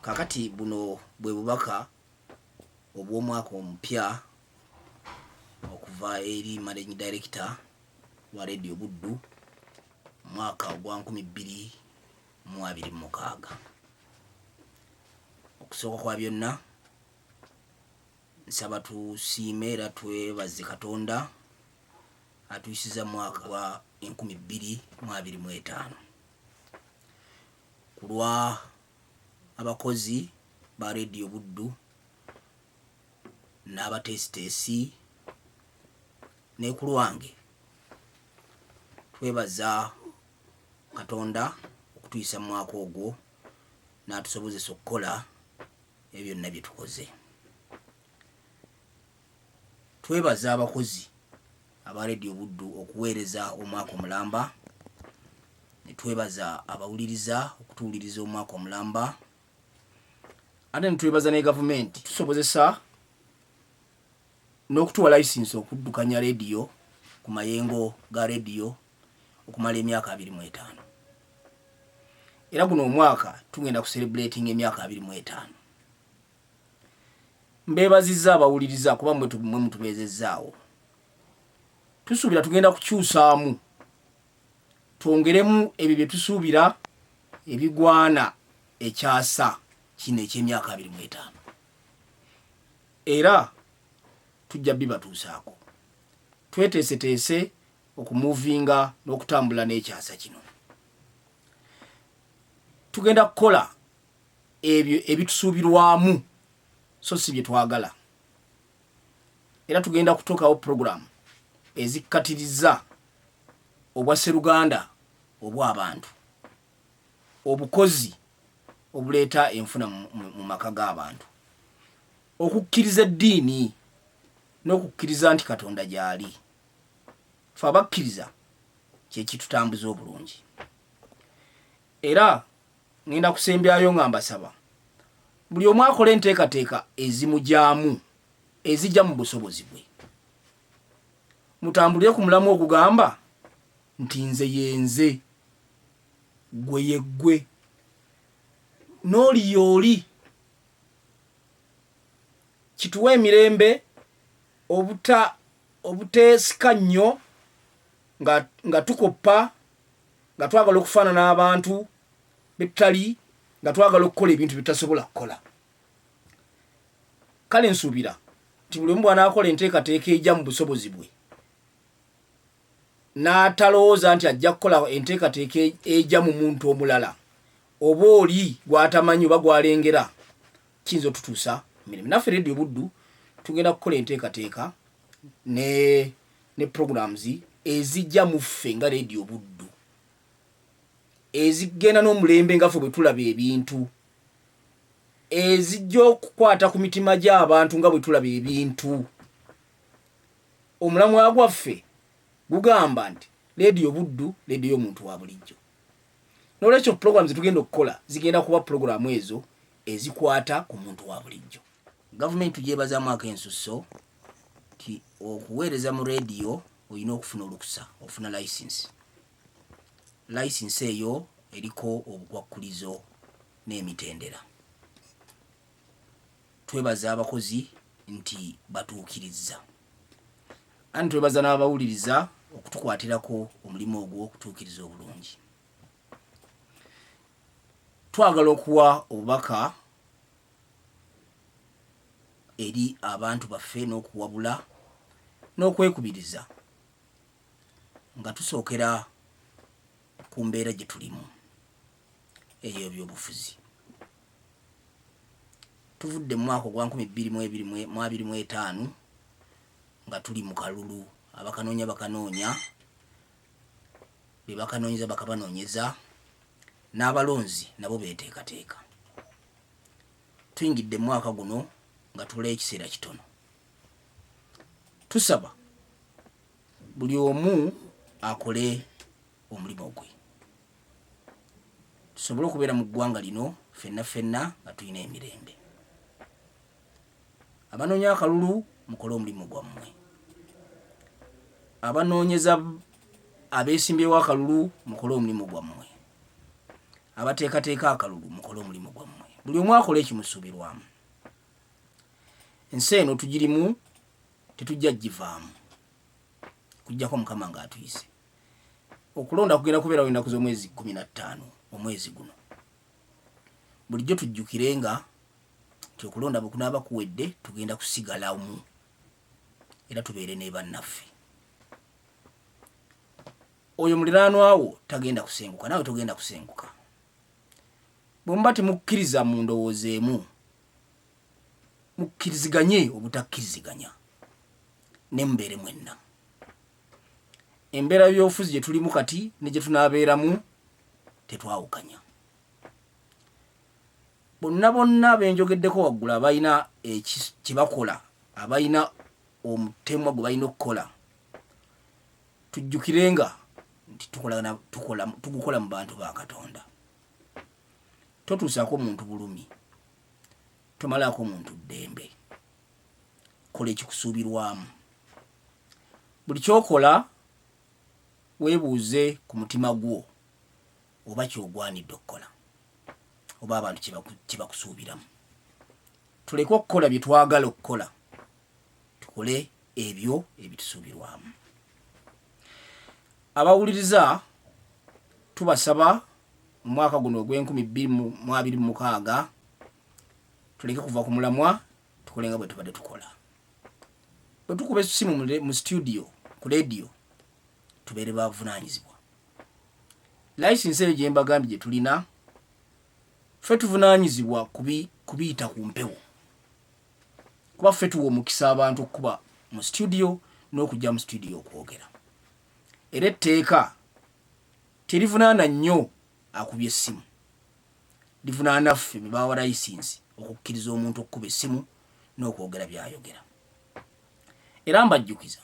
kakati buno bwe bubaka obw'omwaka omupya okuva eri managing director wa Radio Buddu mwaka ogwa 2026. Okusooka kwa byonna nsaba tusiime era twebaze Katonda atuyisiza mwaka wa 2025 kulwa abakozi ba Radio Buddu n'abatesitesi ne ku lwange twebaza Katonda okutuyisa mu mwaka ogwo n'atusobozesa okukola ebyo byonna bye tukoze. Twebaza abakozi aba Radio Buddu okuweereza omwaka omulamba, ne twebaza abawuliriza okutuwuliriza omwaka omulamba, ate ne twebaza ne gavumenti tusobozesa n'okutuwa license okuddukanya radio ku mayengo ga radio okumala emyaka 25. Era guno omwaka tugenda ku celebrating emyaka 25. Mbebaziza abawuliriza kuba mwe mutubeezezzaawo. Tusuubira tugenda kukyusaamu twongeremu ebyo bye tusuubira ebigwana ekyasa kino eky'emyaka 25. Era tujja bibatuusaako. Tweteeseteese okumuvinga n'okutambula n'ekyasa kino. Tugenda kukola ebyo ebitusuubirwamu so si bye twagala. Era tugenda kutokawo program ezikkatiriza obwa Sseruganda obw'abantu, obukozi obuleeta enfuna mu maka g'abantu, okukkiriza eddiini n'okukkiriza nti Katonda gy'ali. Ffe abakkiriza kye kitutambuza obulungi. Era ngenda kusembyayo nga mbasaba buli omu akola enteekateeka ezimugyamu ezijja mu busobozi bwe. Mutambulire ku mulamu ogugamba nti nze yenze, gwe yeggwe, n'oli y'oli. Kituwa emirembe obuteesika nnyo nga tukoppa, nga twagala okufaanana n'abantu betutali, nga twagala okukola ebintu bye tutasobola kukola. Kale nsuubira nti buli omu bw'anaakola enteekateeka ejja mu busobozi bwe, n'atalowooza nti ajja kukola enteekateeka ejja mu muntu omulala oba oli gw'atamanyi oba gw'alengera, kiyinza otutuusa mirembe. Naffe Radio Buddu tugenda kukola enteekateeka ne programs ezijja mu ffe nga Radio Buddu, ezigenda n'omulembe nga ffe bwe tulaba ebintu, ezijja okukwata ku mitima gy'abantu nga bwe tulaba ebintu. Omulamwa gwaffe gugamba nti Radio Buddu, radio y'omuntu wa bulijjo. N'olwekyo programs tugenda okukola zigenda kuba programu ezo ezikwata ku muntu wa bulijjo. Gavumenti tugyebazaamu ak'ensusso nti okuweereza mu radio olina okufuna olukusa, ofuna license. License eyo eriko obukwakkulizo n'emitendera. Twebaza abakozi nti batuukirizza. Ani twebaza n'abawuliriza okutukwatirako omulimu ogwo okutuukiriza obulungi. Twagala okuwa obubaka eri abantu baffe n'okuwabula n'okwekubiriza nga tusookera ku mbeera gye tulimu ey'ebyobufuzi. Tuvudde mu mwaka ogwa 2025 nga tuli mu kalulu, abakanoonya bakanoonya, be bakanoonyeza bakabanoonyeza, n'abalonzi nabo beeteekateeka. Tuyingidde mu mwaka guno nga tula ekiseera kitono. Tusaba buli omu akole omulimu gwe, tusobole okubeera mu ggwanga lino ffenna nga tulina emirembe. Abanoonya akalulu mukole omulimu gwammwe, abanoonyeza abeesimbyewo akalulu mukole omulimu gwammwe, abateekateeka akalulu mukole omulimu gwammwe. buli omu akola ekimusubirwamu. Ensi eno tugirimu, tetujja givaamu kujjako Mukama ng'atuyise. Okulonda kugenda kubeera ennaku z'omwezi 15 omwezi guno. Bulijjo tujjukirenga nti okulonda bwe kunaaba kuwedde tugenda kusigalamu era tubeere ne bannaffe. Oyo muliraanwa wo tagenda kusenguka, nawe togenda kusenguka. Bwe muba temukkiriza mu ndowooza emu, mukkiriziganye obutakkiriziganya ne mubeere mwenna. Embeera y'obufuzi gye tulimu kati ne gye tunaabeeramu tetwawukanya. Bonna benjogeddeko waggulu abalina kye bakola, abalina omutemwa gwe balina okukola, tujjukirenga nti tugukola mu bantu ba Katonda. Totuusaako muntu bulumi, tomalaako muntu ddembe. Kola ekikusuubirwamu. Buli kyokola weebuuze ku mutima gwo oba kyogwanidde okukola, oba abantu kye bakusuubiramu. Tuleke okukola bye twagala okukola, tukole ebyo ebitusuubirwamu. Abawuliriza tubasaba mu mwaka guno ogw'2026 tuleke kuva ku mulamwa, tukole nga bwe tubadde tukola. Bwe tukuba essimu mu studio ku radio tubeere bavunaanyizibwa. License eyo gye mbagambye gye tulina, ffe tuvunaanyizibwa kubiyita ku mpewo. Kuba ffe tuwa omukisa abantu okuba mu studio n'okujja mu studio okwogera. Era etteeka terivunaana nnyo akubye essimu, livunaana ffe be baawa license okukkiriza omuntu okukuba essimu n'okwogera by'ayogera. Era mbajjukiza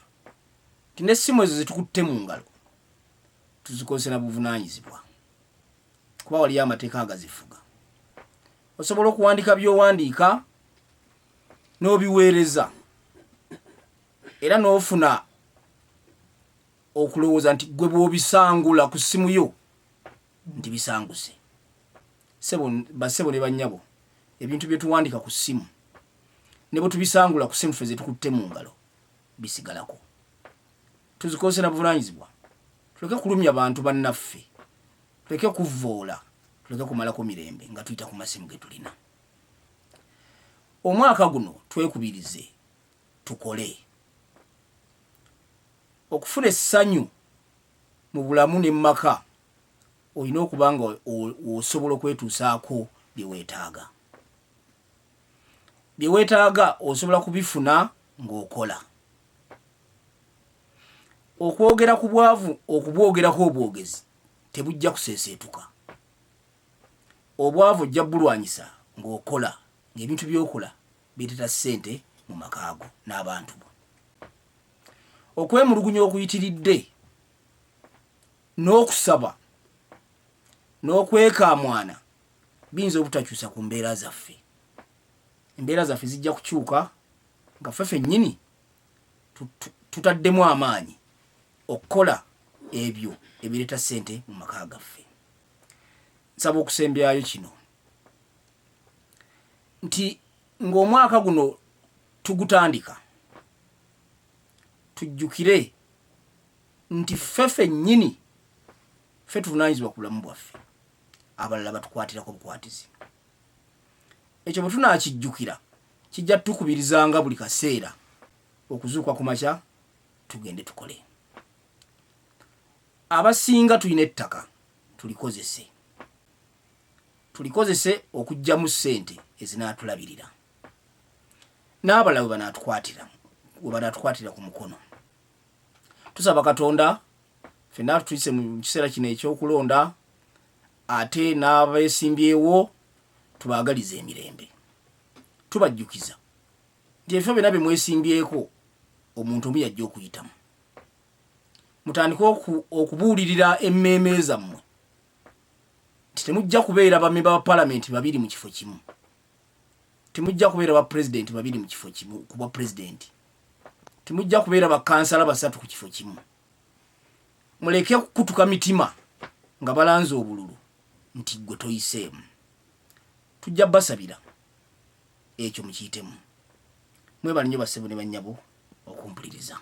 nti n'essimu ezo zetukutte mu ngalo tuzikozesa na buvunaanyizibwa, kuba waliyo amateeka agazifuga. Osobola okuwandiika by'owandiika n'obiweereza era n'ofuna okulowooza nti gwe bw'obisangula ku ssimu yo nti bisanguse. Bassebo ne bannyabo, ebintu bye tuwandiika ku ssimu ne bwe tubisangula ku ssimu ffe ze tukutte mu ngalo bisigalako. Tuzikozesa na buvunaanyizibwa. Tuleke kulumya bantu bannaffe, tuleke kuvvoola, tuleke kumalako mirembe nga tuyita ku masimu ge tulina. Omwaka guno twekubirize tukole okufuna essanyu mu bulamu ne mu maka. Olina okuba nga osobola okwetuusaako bye weetaaga. Bye weetaaga osobola kubifuna ng'okola. Okwogera ku bwavu, okubwogerako obwogezi tebujja kuseeseetuka. Obwavu ojja bulwanyisa ng'okola, ng'ebintu by'okola bireeta ssente mu makaago n'abantu bo. Okwemulugunya okuyitiridde n'okusaba n'okwekamwana biyinza obutakyusa ku mbeera zaffe. Embeera zaffe zijja kukyuka nga ffe ffennyini tutaddemu amaanyi okukola ebyo ebireeta ssente mu maka gaffe. Nsaba okusembyayo kino nti ng'omwaka guno tugutandika, tujjukire nti ffe ffennyini ffe tuvunaanyizibwa ku bulamu bwaffe, abalala batukwatirako bukwatizi. Ekyo bwe tunaakijjukira kijja tukubirizanga buli kaseera okuzuuka ku makya tugende tukole. Abasinga tulina ettaka, tulikozese okuggyamu ssente ezinaatulabirira, n'abalala we banaatukwatira ku mukono. Tusaba Katonda ffenna tuyise mu kiseera kino ekyokulonda, ate n'abeesimbyewo tubaagaliza emirembe. Tubajjukiza nti ebifo byonna bye mwesimbyeko omuntu omu yajja okuyitamu. Mutandike okubuulirira emmeeme zammwe nti temujja kubeera bamemba ba palamenti babiri mu kifo kimu, temujja kubeera ba pulezidenti babiri mu kifo kimu ku bwa pulezidenti, temujja kubeera bakansala basatu ku kifo kimu. Muleke kukutuka mitima nga balanze obululu nti gwe toyiseemu. tujja basabira ekyo mukiyitemu. Mwebale nnyo bassebo ne bannyabo okumpuliriza.